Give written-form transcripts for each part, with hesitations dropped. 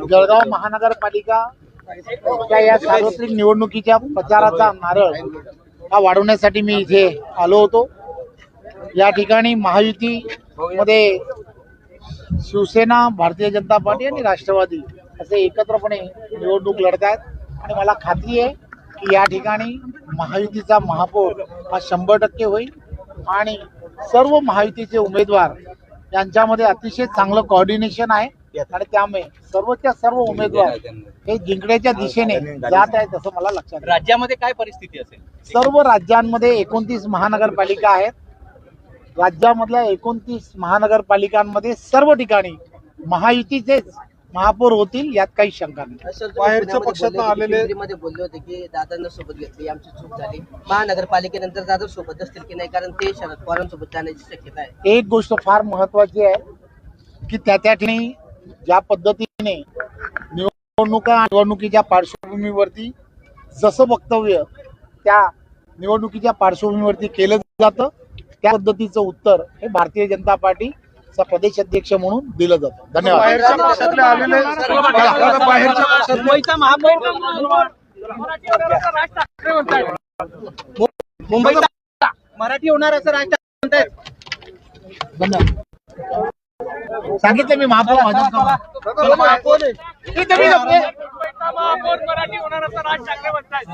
जळगाव महानगरपालिका या सार्वत्रिक निवडणुकीच्या प्रचाराचा नारळ हा वाढवण्यासाठी मी इथे आलो होतो। या ठिकाणी महायुती मध्ये शिवसेना, भारतीय जनता पार्टी आणि राष्ट्रवादी असे एकत्रपणे निवडणूक लढत आहेत आणि मला खात्री आहे की या ठिकाणी महायुतीचा महापौर हा 100% होईल आणि सर्व महायुतीचे उमेदवार यांच्यामध्ये अतिशय चांगलं कोऑर्डिनेशन आहे आणि त्यामुळे सर्वच्या सर्व उमेदवार हे जिंकण्याच्या दिशेने जात आहेत असं मला लक्षात आहे। राज्यामध्ये काय परिस्थिती असेल? सर्व राज्यांमध्ये 29 महानगरपालिका आहेत। राज्यामधल्या 29 महानगरपालिकांमध्ये सर्व ठिकाणी महायुतीचेच महापौर होतील यात काही शंका नाही। बाहेरच्या पक्षातून आलेले मध्ये बोलले होते की दादांना सोबत घेतली, आमची चूक झाली, महानगरपालिकेनंतर दादा सोबत असतील की नाही, कारण ते शरद पवारांसोबत जाण्याची शक्यता आहे। एक गोष्ट फार महत्वाची आहे की त्या ठिकाणी ज्या पद्धतीने निवडणुकीच्या पार्श्वभूमीवरती जसं वक्तव्य त्या निवडणुकीच्या पार्श्वभूमीवरती केलं जातं त्या पद्धतीचं उत्तर हे भारतीय जनता पार्टीचा प्रदेश अध्यक्ष म्हणून दिलं जातं। धन्यवाद। बाहेरच्या पक्षातले आलेले बाहेरच्या पक्षातले मुंबईचा मराठी होणार असं राज ठाकरे म्हणतायत। धन्यवाद। सांगितलं मी महापौर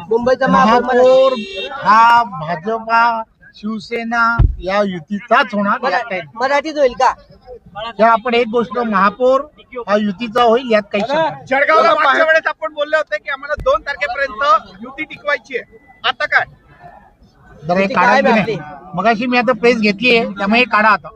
मुंबईचा महापौर हा भाजपा शिवसेना या युतीचाच होणार यात काही नाही। मराठीच होईल का? जेव्हा आपण एक गोष्ट महापौर हा युतीचा होईल यात काही शंका नाही। जळगावला मागच्या वेळेस आपण बोलले होते की आम्हाला 2 तारखेपर्यंत युती टिकवायची आहे, आता काय? जरा हे काढा की नाही? मगाशी मी आता प्रेस घेतली आहे त्यामुळे हे काढा आता।